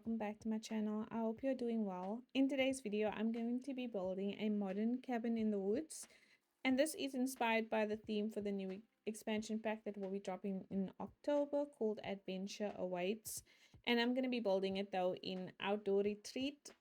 welcome back to my channel. I hope you're doing well. In today's video, I'm going to be building a modern cabin in the woods, and this is inspired by the theme for the new expansion pack that will be dropping in October called Adventure Awaits. And I'm going to be building it though in Outdoor Retreat,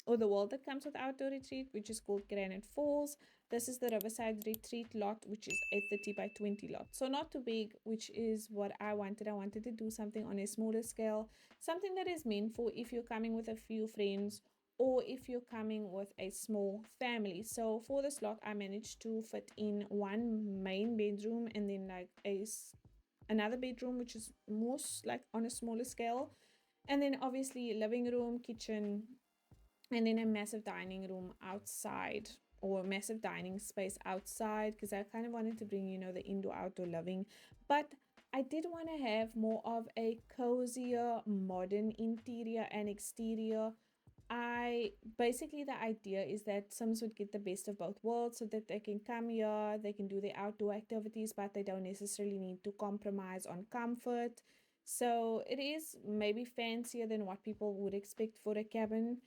or the world that comes with Outdoor Retreat, which is called Granite Falls. This is the Riverside Retreat lot, which is a 30 by 20 lot. So not too big, which is what I wanted. I wanted to do something on a smaller scale, something that is meant for if you're coming with a few friends or if you're coming with a small family. So for this lot, I managed to fit in one main bedroom and then like another bedroom, which is most like on a smaller scale. And then obviously living room, kitchen, and then a massive dining room outside, or a massive dining space outside, because I kind of wanted to bring, you know, the indoor outdoor living, but I did want to have more of a cozier modern interior and exterior. I basically, the idea is that Sims would get the best of both worlds, so that they can come here, they can do their outdoor activities, but they don't necessarily need to compromise on comfort. So it is maybe fancier than what people would expect for a cabin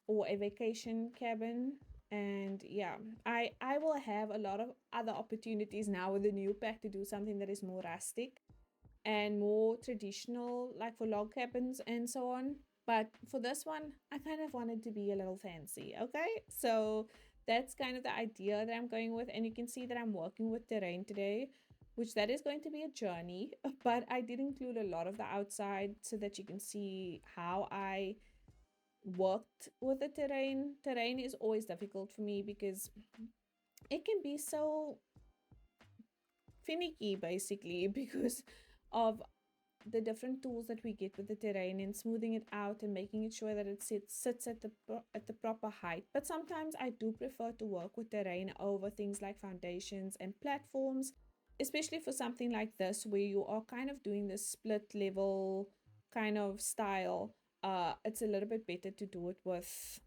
or a vacation cabin. And yeah, I will have a lot of other opportunities now with the new pack to do something that is more rustic and more traditional, like for log cabins and so on. But for this one, I kind of wanted to be a little fancy. Okay, so that's kind of the idea that I'm going with. And you can see that I'm working with terrain today, which that is going to be a journey, but I did include a lot of the outside so that you can see how I worked with the terrain. Terrain is always difficult for me because it can be so finicky, basically, because of the different tools that we get with the terrain and smoothing it out and making it sure that it sits at the proper height. But sometimes I do prefer to work with terrain over things like foundations and platforms, especially for something like this where you are kind of doing this split level kind of style. It's a little bit better to do it with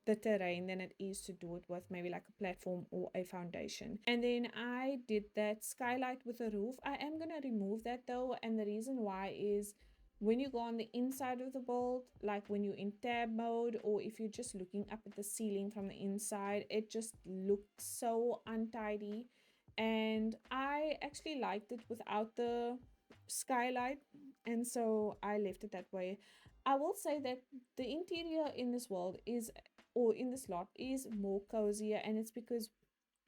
the terrain than it is to do it with maybe like a platform or a foundation. And then I did that skylight with a roof. I am going to remove that though, and the reason why is when you go on the inside of the build, like when you're in tab mode, or if you're just looking up at the ceiling from the inside, it just looked so untidy. And I actually liked it without the skylight, and so I left it that way. I will say that the interior in this world is, or in this lot, is more cozier, and it's because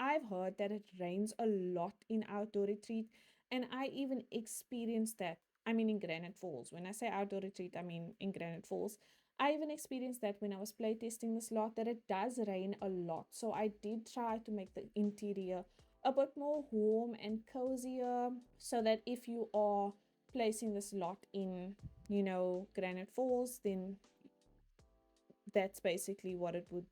I've heard that it rains a lot in Outdoor Retreat, and I even experienced that. I mean, in Granite Falls. When I say Outdoor Retreat, I mean in Granite Falls. I even experienced that when I was playtesting this lot, that it does rain a lot. So I did try to make the interior a bit more warm and cozier, so that if you are placing this lot in, you know, Granite Falls, then that's basically what it would,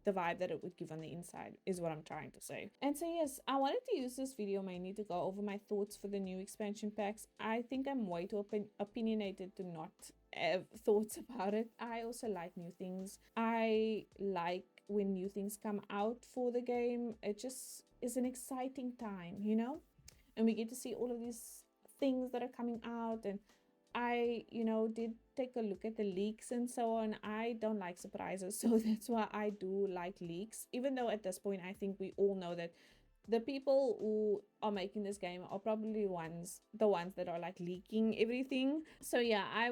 the vibe that it would give on the inside is what I'm trying to say. And so yes, I wanted to use this video mainly to go over my thoughts for the new expansion packs. I think I'm way too opinionated to not have thoughts about it. I also like new things. I like when new things come out for the game. It just is an exciting time, you know, and we get to see all of these things that are coming out. And I, you know, did take a look at the leaks and so on. I don't like surprises, so that's why I do like leaks, even though at this point I think we all know that the people who are making this game are probably the ones that are like leaking everything. So yeah, I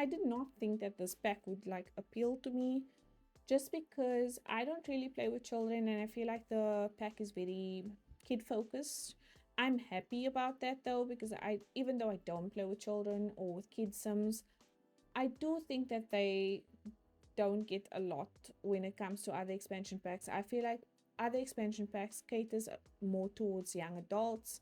did not think that this pack would like appeal to me, just because I don't really play with children, and I feel like the pack is very kid focused. I'm happy about that though, because even though I don't play with children or with kid sims, I do think that they don't get a lot when it comes to other expansion packs. I feel like other expansion packs caters more towards young adults,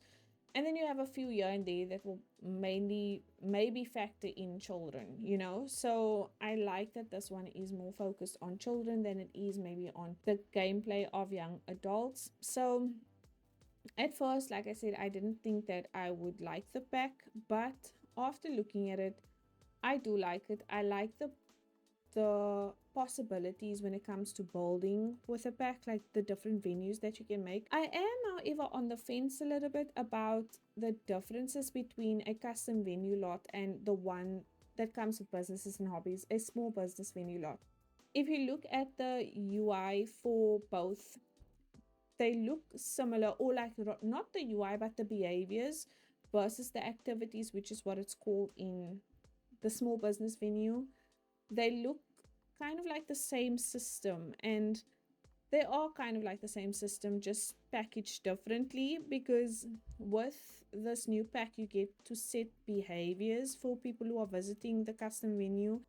and then you have a few here and there that will mainly maybe factor in children, you know. So I like that this one is more focused on children than it is maybe on the gameplay of young adults. So at first, like I said, I didn't think that I would like the pack, but after looking at it, I do like it. I like the possibilities when it comes to building with a pack, like the different venues that you can make. I am, however, on the fence a little bit about the differences between a custom venue lot and the one that comes with businesses and hobbies, a small business venue lot. If you look at the UI for both, they look similar, or like not the UI, but the behaviors versus the activities, which is what it's called in the small business venue. They look kind of like the same system, and they are kind of like the same system, just packaged differently, because with this new pack you get to set behaviors for people who are visiting the custom venue,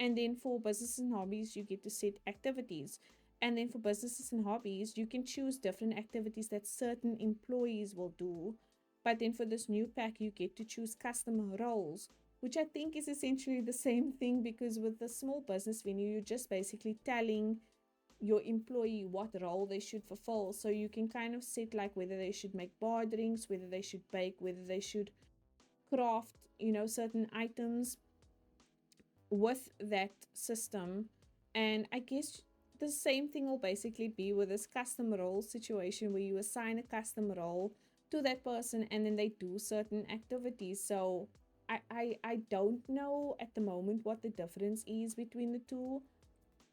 and then for businesses and hobbies you get to set activities, and then for businesses and hobbies you can choose different activities that certain employees will do. But then for this new pack you get to choose custom roles, which I think is essentially the same thing, because with the small business venue you're just basically telling your employee what role they should fulfill. So you can kind of set like whether they should make bar drinks, whether they should bake, whether they should craft, certain items with that system. And I guess the same thing will basically be with this custom role situation, where you assign a custom role to that person and then they do certain activities. So I don't know at the moment what the difference is between the two.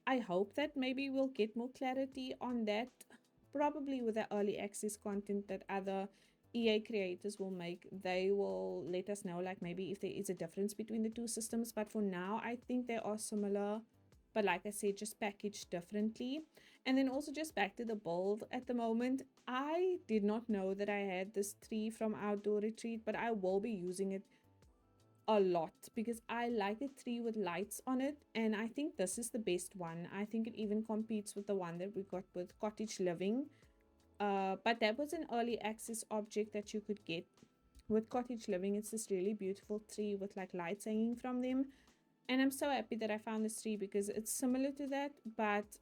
I hope that maybe we'll get more clarity on that, probably with the early access content that other EA creators will make. They will let us know, like, maybe if there is a difference between the two systems. But for now, I think they are similar, but like I said, just packaged differently. And then also, just back to the build at the moment, I did not know that I had this tree from Outdoor Retreat, but I will be using it a lot because I like a tree with lights on it, and I think this is the best one. I think it even competes with the one that we got with Cottage Living. But that was an early access object that you could get with Cottage Living. It's this really beautiful tree with like lights hanging from them, and I'm so happy that I found this tree because it's similar to that, but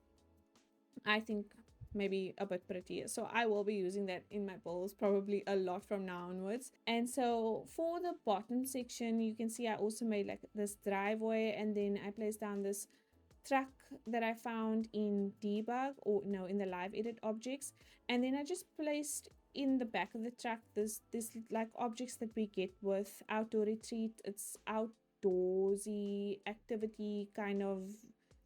I think maybe a bit prettier. So I will be using that in my bowls probably a lot from now onwards. And so for the bottom section, you can see I also made like this driveway, and then I placed down this truck that I found in debug, or no, in the live edit objects. And then I just placed in the back of the truck this like objects that we get with Outdoor Retreat. It's outdoorsy activity kind of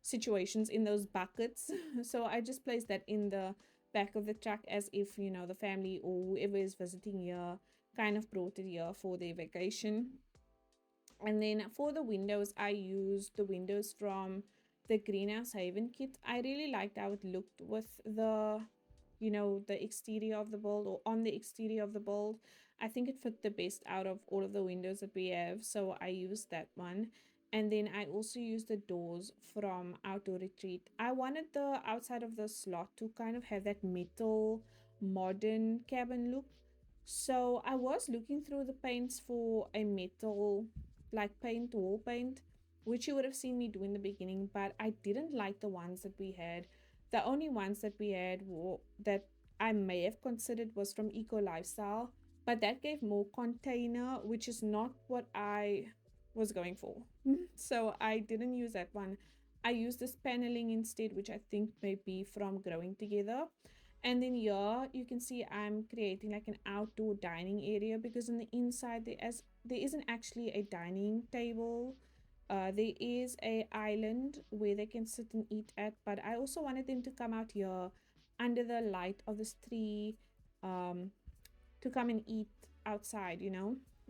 situations in those buckets. So I just placed that in the back of the truck, as if the family or whoever is visiting here kind of brought it here for their vacation. And then for the windows, I used the windows from the Greenhouse Haven kit. I really liked how it looked with the exterior of the build, or on the exterior of the build. I think it fit the best out of all of the windows that we have, so I used that one. And then I also used the doors from Outdoor Retreat. I wanted the outside of the slot to kind of have that metal modern cabin look, so I was looking through the paints for a metal like paint, wall paint, which you would have seen me do in the beginning, but I didn't like the ones that we had. The only ones that we had that I may have considered was from Eco Lifestyle, but that gave more container, which is not what I was going for. So I didn't use that one. I used this paneling instead, which I think may be from Growing Together. And then here you can see I'm creating like an outdoor dining area, because on the inside there isn't actually a dining table. There is a island where they can sit and eat at, but I also wanted them to come out here under the light of this tree, um, to come and eat outside.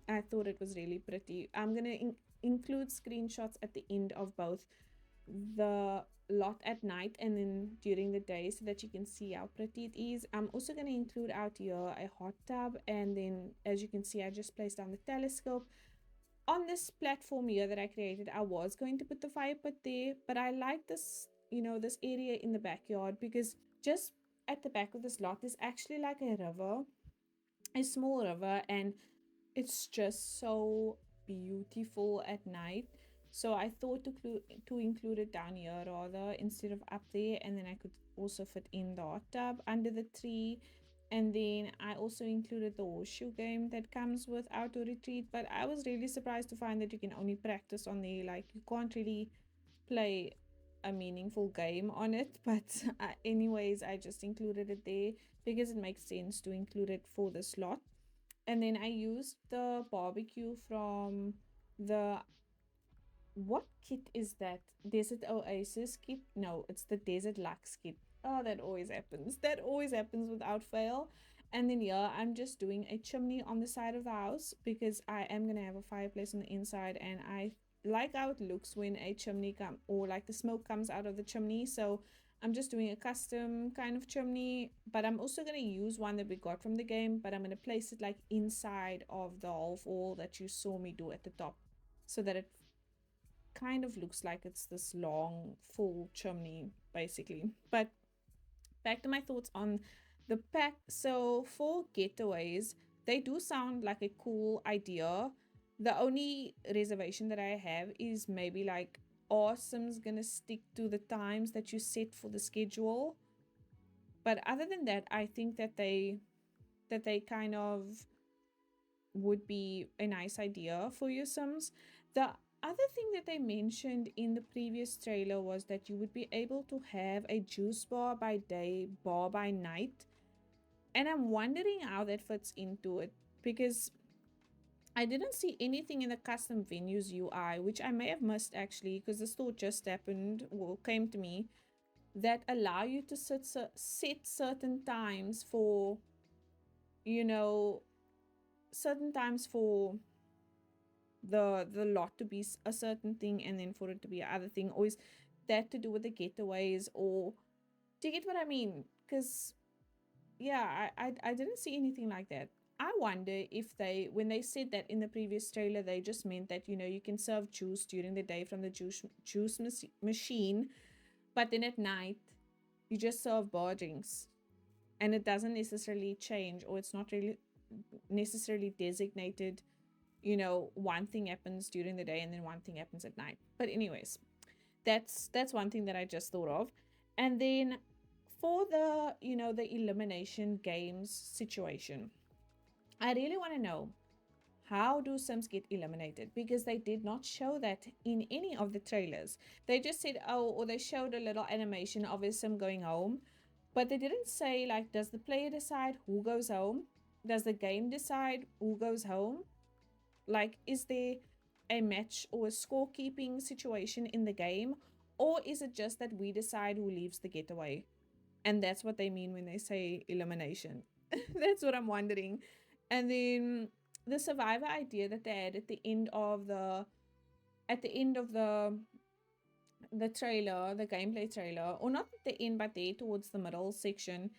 I thought it was really pretty. I'm gonna include screenshots at the end of both the lot at night and then during the day, so that you can see how pretty it is. I'm also going to include out here a hot tub, and then as you can see I just placed down the telescope. On this platform here that I created, I was going to put the fire pit there, but I like this area in the backyard, because just at the back of this lot there's actually like a river, a small river, and it's just so beautiful at night. So I thought to include it down here rather, instead of up there, and then I could also fit in the hot tub under the tree. And then I also included the horseshoe game that comes with Outdoor Retreat, but I was really surprised to find that you can only practice on there. Like, you can't really play a meaningful game on it. But anyways, I just included it there because it makes sense to include it for the slot. And then I used the barbecue from the What kit is that? Desert Oasis kit? No, it's the Desert Lux kit. Oh, that always happens. That always happens without fail. And then yeah, I'm just doing a chimney on the side of the house because I am gonna have a fireplace on the inside, and I like how it looks when a chimney come or like the smoke comes out of the chimney. So I'm just doing a custom kind of chimney, but I'm also gonna use one that we got from the game, but I'm gonna place it like inside of the half wall that you saw me do at the top, so that it kind of looks like it's this long full chimney basically. But back to my thoughts on the pack. So for getaways, they do sound like a cool idea. The only reservation that I have is maybe like, Awesome's gonna stick to the times that you set for the schedule. But other than that, I think that they kind of would be a nice idea for your Sims. The other thing that they mentioned in the previous trailer was that you would be able to have a juice bar by day, bar by night. And I'm wondering how that fits into it, because I didn't see anything in the custom venues UI, which I may have missed actually, because this thought just happened or came to me, that allow you to set certain times for, you know, certain times for the lot to be a certain thing and then for it to be other thing, or is that to do with the getaways, or do you get what I mean? Because yeah, I didn't see anything like that. I wonder if they, when they said that in the previous trailer, they just meant that, you can serve juice during the day from the juice machine, but then at night you just serve bar drinks, and it doesn't necessarily change, or it's not really necessarily designated, one thing happens during the day and then one thing happens at night. But anyways, that's one thing that I just thought of. And then for the elimination games situation, I really want to know, how do Sims get eliminated? Because they did not show that in any of the trailers. They just said, oh, or they showed a little animation of a Sim going home, but they didn't say, like, does the player decide who goes home? Does the game decide who goes home? Like, is there a match or a scorekeeping situation in the game? Or is it just that we decide who leaves the getaway? And that's what they mean when they say elimination. That's what I'm wondering. And then the survivor idea that they had at the trailer, the gameplay trailer, or not at the end, but there towards the middle section.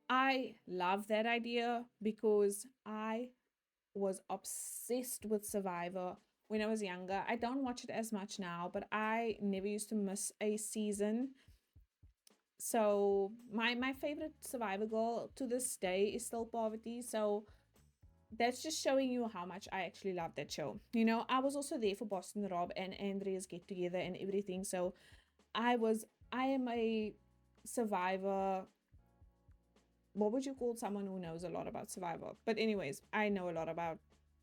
I love that idea because I was obsessed with Survivor when I was younger. I don't watch it as much now, but I never used to miss a season. So my favorite Survivor girl to this day is still Poverty. So that's just showing you how much I actually love that show. I was also there for Boston Rob and Andrea's get together and everything. So I am a Survivor. What would you call someone who knows a lot about Survivor? But anyways, I know a lot about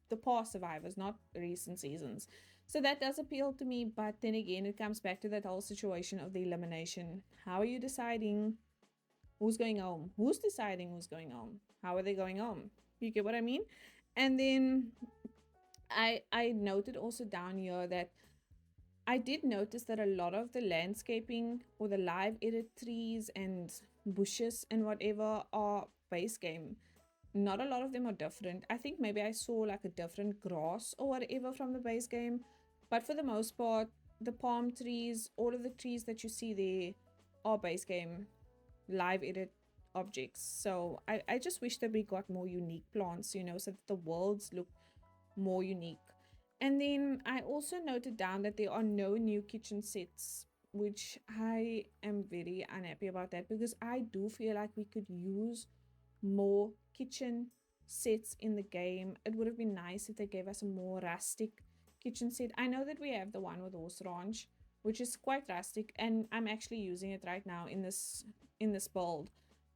the past survivors, not recent seasons. So that does appeal to me, but then again, it comes back to that whole situation of the elimination. How are you deciding who's going home? Who's deciding who's going home? How are they going home? You get what I mean? And then I noted also down here that I did notice that a lot of the landscaping or the live edit trees and bushes and whatever are base game. Not a lot of them are different. I think maybe I saw like a different grass or whatever from the base game, but for the most part, the palm trees, all of the trees that you see there are base game live edit objects. So I just wish that we got more unique plants, so that the worlds look more unique. And then I also noted down that there are no new kitchen sets, which I am very unhappy about that, because I do feel like we could use more kitchen sets in the game. It would have been nice if they gave us a more rustic kitchen set. I know that we have the one with horse ranch, which is quite rustic, and I'm actually using it right now in this build.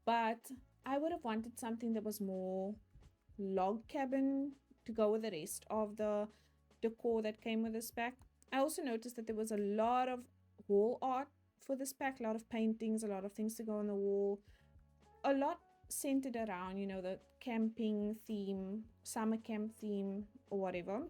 But I would have wanted something that was more log cabin to go with the rest of the decor that came with this pack. I also noticed that there was a lot of wall art for this pack, a lot of paintings, a lot of things to go on the wall, a lot centered around, the camping theme, summer camp theme, or whatever.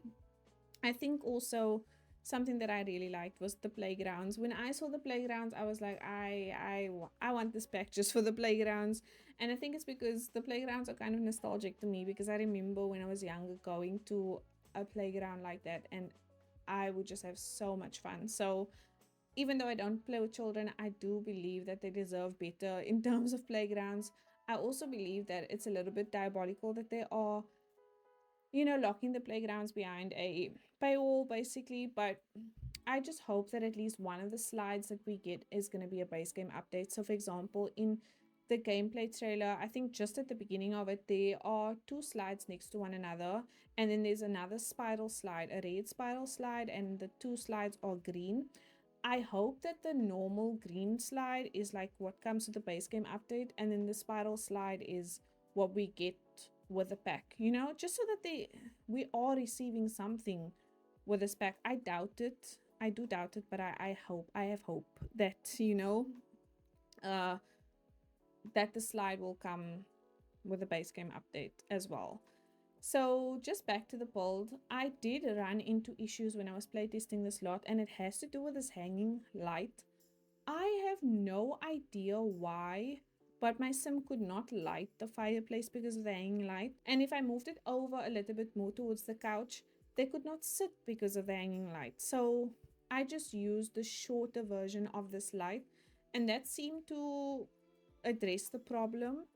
I think also something that I really liked was the playgrounds. When I saw the playgrounds, I was like, I want this pack just for the playgrounds. And I think it's because the playgrounds are kind of nostalgic to me, because I remember when I was younger going to a playground like that, and I would just have so much fun. So even though I don't play with children, I do believe that they deserve better in terms of playgrounds. I also believe that it's a little bit diabolical that they are, locking the playgrounds behind a paywall basically. But I just hope that at least one of the slides that we get is going to be a base game update. So, for example, in the gameplay trailer, I think just at the beginning of it, there are two slides next to one another, and then there's another spiral slide, a red spiral slide, and the two slides are green. I hope that the normal green slide is like what comes with the base game update, and then the spiral slide is what we get with the pack, just so that we are receiving something with this pack. I doubt it. I do doubt it, but I have hope that, uh, that the slide will come with the base game update as well. So just back to the build, I did run into issues when I was playtesting this lot, and it has to do with this hanging light. I have no idea why, but my sim could not light the fireplace because of the hanging light. And if I moved it over a little bit more towards the couch, they could not sit because of the hanging light. So I just used the shorter version of this light, and that seemed to address the problem.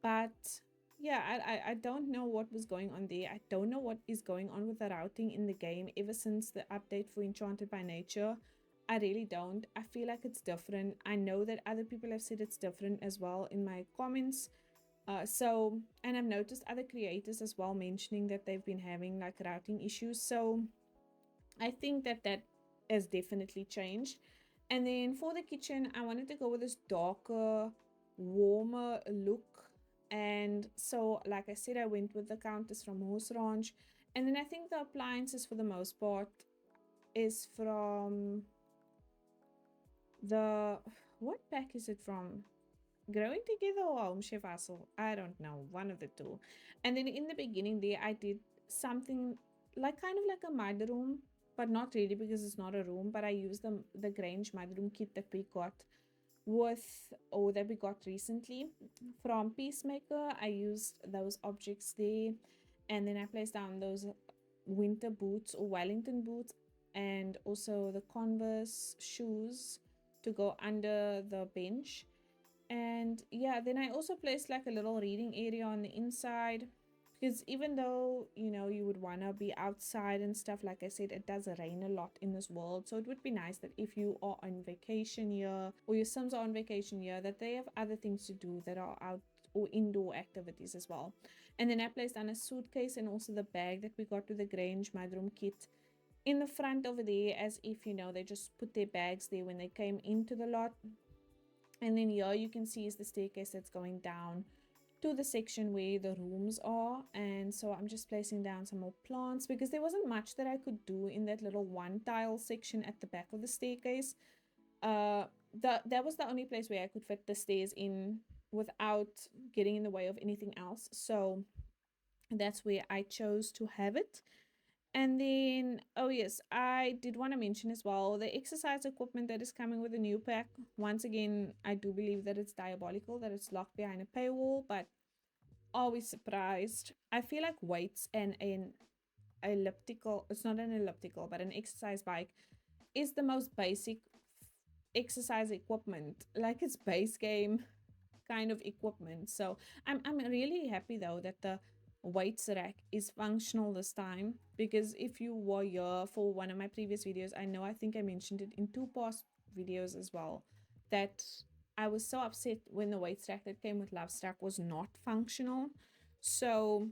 But yeah, I don't know what was going on there. I don't know what is going on with the routing in the game ever since the update for Enchanted by Nature. I really don't. I feel like it's different. I know that other people have said it's different as well in my comments. And I've noticed other creators as well mentioning that they've been having like routing issues. So I think that that has definitely changed. And then for the kitchen, I wanted to go with this darker, warmer look. And so, like I said, I went with the Countess from Horse Ranch. And then I think the appliances for the most part is from the, what pack is it from? Growing Together or Home Chef Hustle? I don't know, one of the two. And then in the beginning there, I did something like kind of like a mudroom, but not really because it's not a room. But I used the Grange mudroom kit that we got that we got recently from Peacemaker. I used those objects there, and then I placed down those winter boots or Wellington boots, and also the Converse shoes to go under the bench. And yeah, then I also placed like a little reading area on the inside, because even though you would want to be outside and stuff, like I said, it does rain a lot in this world. So it would be nice that if you are on vacation here, or your sims are on vacation here, that they have other things to do that are out or indoor activities as well. And then I placed on a suitcase and also the bag that we got with the Grange mudroom kit in the front over there, as if they just put their bags there when they came into the lot. And then here you can see is the staircase that's going down to the section where the rooms are. And so I'm just placing down some more plants, because there wasn't much that I could do in that little one tile section at the back of the staircase. That was the only place where I could fit the stairs in without getting in the way of anything else. So that's where I chose to have it. And then, oh yes, I did want to mention as well the exercise equipment that is coming with a new pack. Once again, I do believe that it's diabolical that it's locked behind a paywall, but always surprised. I feel like weights and an elliptical, it's not an elliptical, but an exercise bike is the most basic exercise equipment. Like, it's base game kind of equipment. So I'm really happy though that the weights rack is functional this time, because if you were here for one of my previous videos, I think I mentioned it in two past videos as well, that I was so upset when the weights rack that came with Love Stack was not functional. So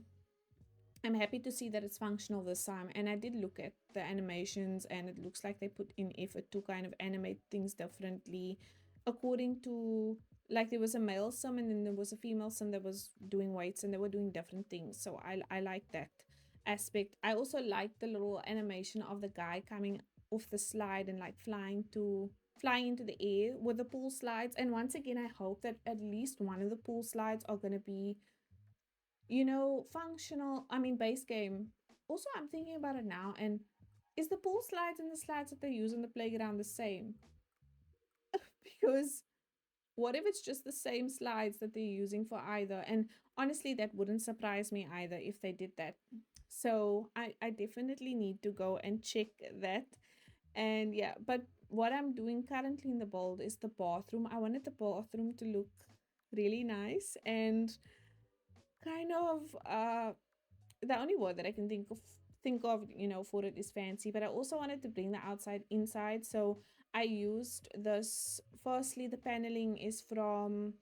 I'm happy to see that it's functional this time. And I did look at the animations, and it looks like they put in effort to kind of animate things differently according to, like, there was a male sim and then there was a female sim that was doing weights, and they were doing different things. So I like that aspect. I also like the little animation of the guy coming off the slide and like flying into the air with the pool slides. And once again, I hope that at least one of the pool slides are going to be functional. I mean, base game. Also, I'm thinking about it now, and is the pool slides and the slides that they use in the playground the same? Because what if it's just the same slides that they're using for either? And honestly, that wouldn't surprise me either if they did that. So I definitely need to go and check that. And yeah, but what I'm doing currently in the build is the bathroom. I wanted the bathroom to look really nice and kind of the only word that I can think of, for it is fancy, but I also wanted to bring the outside inside. So I used this, firstly the paneling is from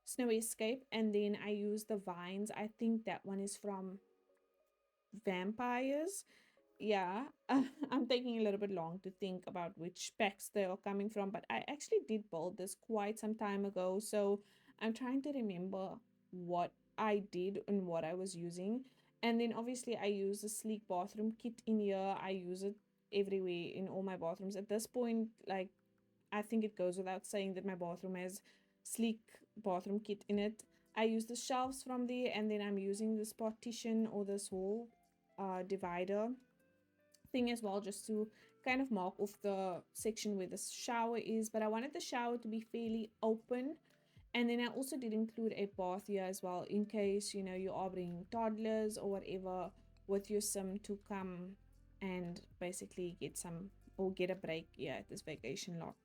Snow Escape, and then I used the vines. I think that one is from Vampires. Yeah, I'm taking a little bit long to think about which packs they are coming from, but I actually did build this quite some time ago, so I'm trying to remember what I did and what I was using. And then obviously I use the sleek bathroom kit in here. I use it everywhere in all my bathrooms at this point. Like, I think it goes without saying that my bathroom has sleek bathroom kit in it. I use the shelves from there, and then I'm using this partition or this wall divider thing as well, just to kind of mark off the section where the shower is. But I wanted the shower to be fairly open. And then I also did include a bath here as well, in case, you are bringing toddlers or whatever with your sim to come and basically get some or get a break here at this vacation lot.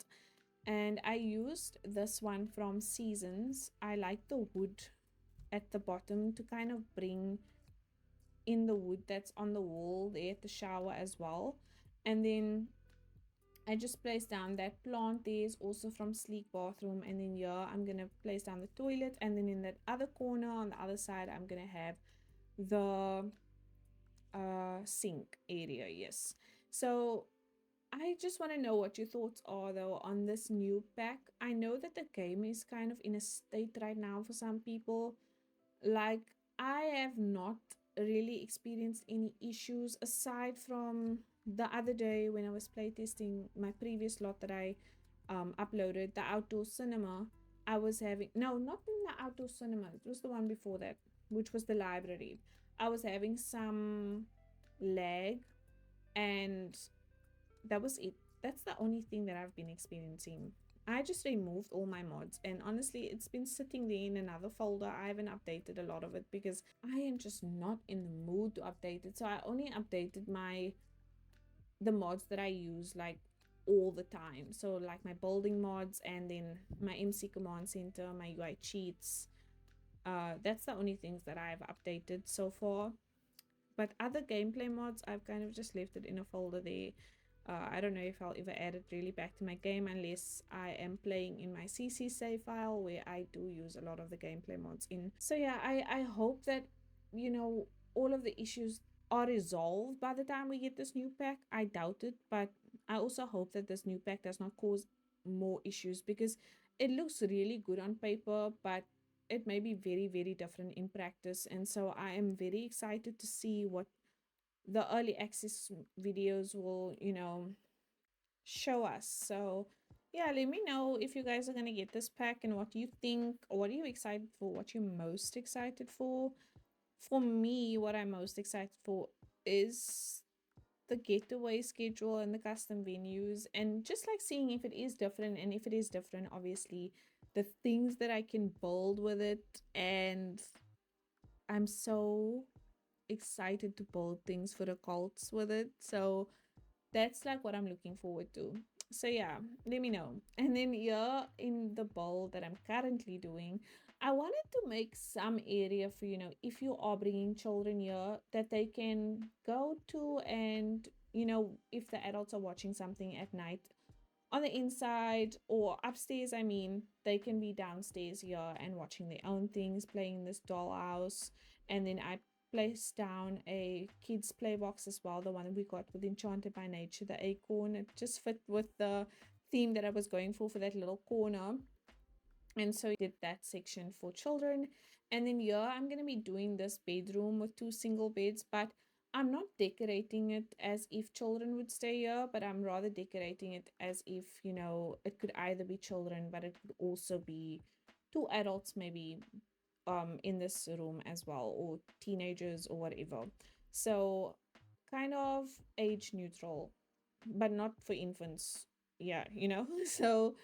And I used this one from Seasons. I like the wood at the bottom to kind of bring in the wood that's on the wall there at the shower as well. And then I just placed down that plant there is also from Sleek Bathroom. And then here I'm gonna place down the toilet, and then in that other corner on the other side I'm gonna have the sink area. Yes. So I just want to know what your thoughts are though on this new pack. I know that the game is kind of in a state right now for some people. Like, I have not really experienced any issues aside from the other day when I was playtesting my previous lot that I uploaded, the outdoor cinema. I was having, no, not in the outdoor cinema, it was the one before that, which was the library. I was having some lag, and that was it. That's the only thing that I've been experiencing. I just removed all my mods, and honestly, it's been sitting there in another folder. I haven't updated a lot of it because I am just not in the mood to update it. So I only updated the mods that I use like all the time. So like my building mods, and then my MC command center, my UI cheats. That's the only things that I've updated so far. But other gameplay mods, I've kind of just left it in a folder there. I don't know if I'll ever add it really back to my game unless I am playing in my CC save file, where I do use a lot of the gameplay mods in. So yeah, I hope that, all of the issues are resolved by the time we get this new pack. I doubt it, but I also hope that this new pack does not cause more issues, because it looks really good on paper, but it may be very, very different in practice. And so I am very excited to see what the early access videos will, show us. So yeah, let me know if you guys are gonna get this pack and what you think, or what are you excited for, what you're most excited for. For me, what I'm most excited for is the getaway schedule and the custom venues, and just like seeing if it is different, and if it is different, obviously the things that I can build with it. And I'm so excited to build things for the cults with it. So that's like what I'm looking forward to. So yeah, let me know. And then here in the bowl that I'm currently doing, I wanted to make some area for, if you are bringing children here, that they can go to, and if the adults are watching something at night on the inside or upstairs, I mean, they can be downstairs here and watching their own things, playing in this dollhouse. And then I placed down a kids play box as well, the one that we got with Enchanted by Nature, the acorn. It just fit with the theme that I was going for that little corner. And so I did that section for children. And then here I'm going to be doing this bedroom with 2 single beds, but I'm not decorating it as if children would stay here, but I'm rather decorating it as if, it could either be children, but it could also be 2 adults maybe in this room as well, or teenagers or whatever. So kind of age neutral, but not for infants. Yeah, you know, so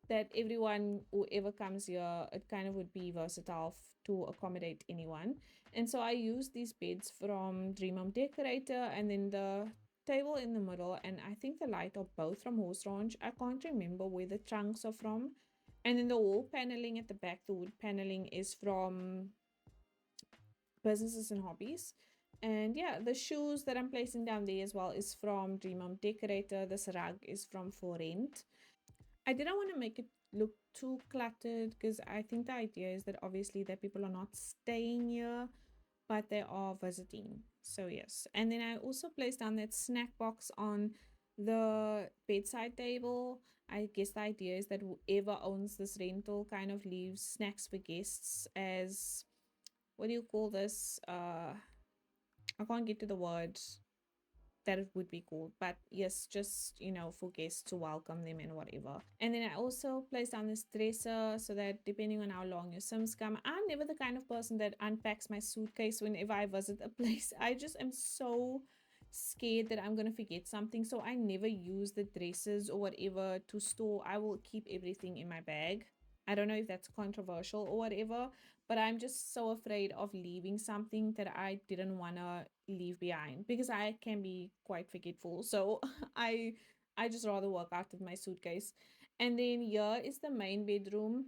that everyone, whoever comes here, it kind of would be versatile to accommodate anyone. And so I use these beds from Dream Home Decorator, and then the table in the middle, and I think the light are both from Horse Ranch. I can't remember where the trunks are from. And then the wall paneling at the back, the wood paneling, is from Businesses and Hobbies. And yeah, the shoes that I'm placing down there as well is from Dream Home Decorator. This rug is from For Rent. I didn't want to make it look too cluttered because I think the idea is that obviously that people are not staying here, but they are visiting. So yes. And then I also placed down that snack box on the bedside table. I guess the idea is that whoever owns this rental kind of leaves snacks for guests as, what do you call this? I can't get to the word that it would be called, but yes, just, you know, for guests to welcome them and whatever. And then I also placed down this dresser so that depending on how long your Sims come, I'm never the kind of person that unpacks my suitcase whenever I visit a place. I just am so scared that I'm gonna forget something, so I never use the dresses or whatever to store. I will keep everything in my bag. I don't know if that's controversial or whatever, but I'm just so afraid of leaving something that I didn't want to leave behind because I can be quite forgetful. So I I just rather work out of my suitcase. And then here is the main bedroom.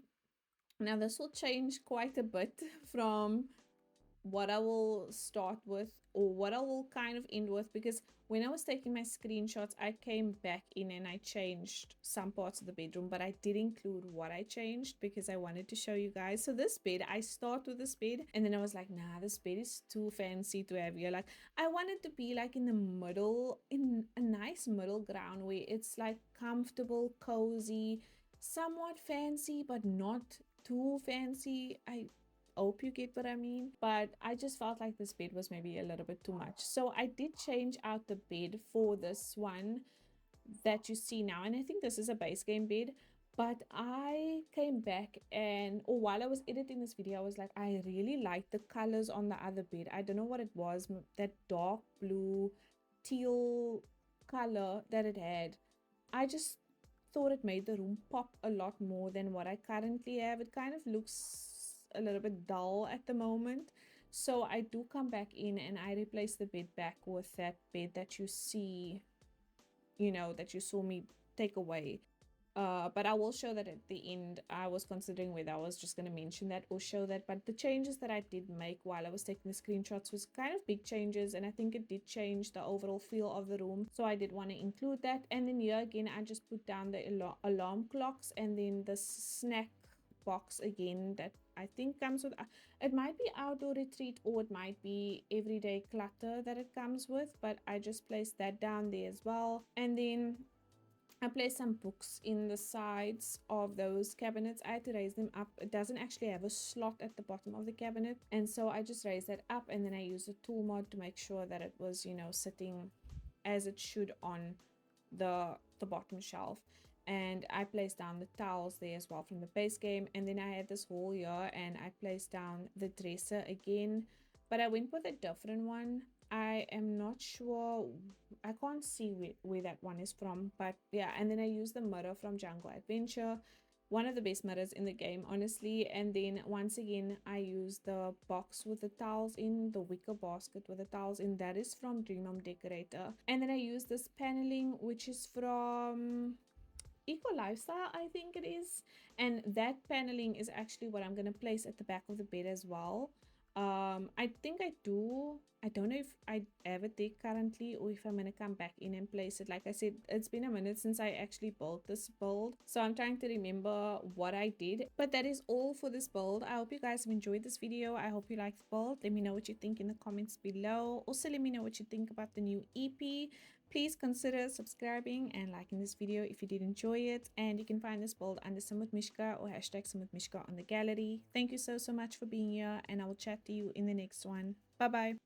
Now this will change quite a bit from what I will start with or what I will kind of end with, because when I was taking my screenshots, I came back in and I changed some parts of the bedroom, but I did include what I changed because I wanted to show you guys. So this bed, I start with this bed and then I was like, nah, this bed is too fancy to have here. Like I wanted to be like in the middle, in a nice middle ground where it's like comfortable, cozy, somewhat fancy, but not too fancy. I hope you get what I mean. But I just felt like this bed was maybe a little bit too much. So I did change out the bed for this one that you see now. And I think this is a base game bed. But I came back and, or while I was editing this video, I was like, I really like the colors on the other bed. I don't know what it was, that dark blue, teal color that it had. I just thought it made the room pop a lot more than what I currently have. It kind of looks a little bit dull at the moment. So I do come back in and I replace the bed back with that bed that you see, you know, that you saw me take away. But I will show that at the end. I was considering whether I was just going to mention that or show that. But the changes that I did make while I was taking the screenshots was kind of big changes. And I think it did change the overall feel of the room. So I did want to include that. And then here again, I just put down the alarm clocks and then the snack box again that I think comes with, it might be outdoor retreat or it might be everyday clutter that it comes with, but I just placed that down there as well. And then I placed some books in the sides of those cabinets. I had to raise them up. It doesn't actually have a slot at the bottom of the cabinet, and so I just raised that up, and then I used a tool mod to make sure that it was, you know, sitting as it should on the bottom shelf. And I placed down the towels there as well from the base game. And then I had this whole here and I placed down the dresser again, but I went with a different one. I am not sure, I can't see where that one is from, but yeah. And then I used the mirror from Jungle Adventure, one of the best mirrors in the game, honestly. And then once again I used the box with the towels in, the wicker basket with the towels in, that is from Dream Home Decorator. And then I used this paneling which is from Eco Lifestyle, I think it is. And that paneling is actually what I'm going to place at the back of the bed as well. I think I don't know if I have it there currently or if I'm going to come back in and place it. Like I said, it's been a minute since I actually built this build, so I'm trying to remember what I did. But that is all for this build. I hope you guys have enjoyed this video. I hope you liked the build. Let me know what you think in the comments below. Also, let me know what you think about the new EP. Please consider subscribing and liking this video if you did enjoy it. And you can find this build under SimWithMishka or hashtag SimWithMishka on the gallery. Thank you so much for being here, and I will chat to you in the next one. Bye bye.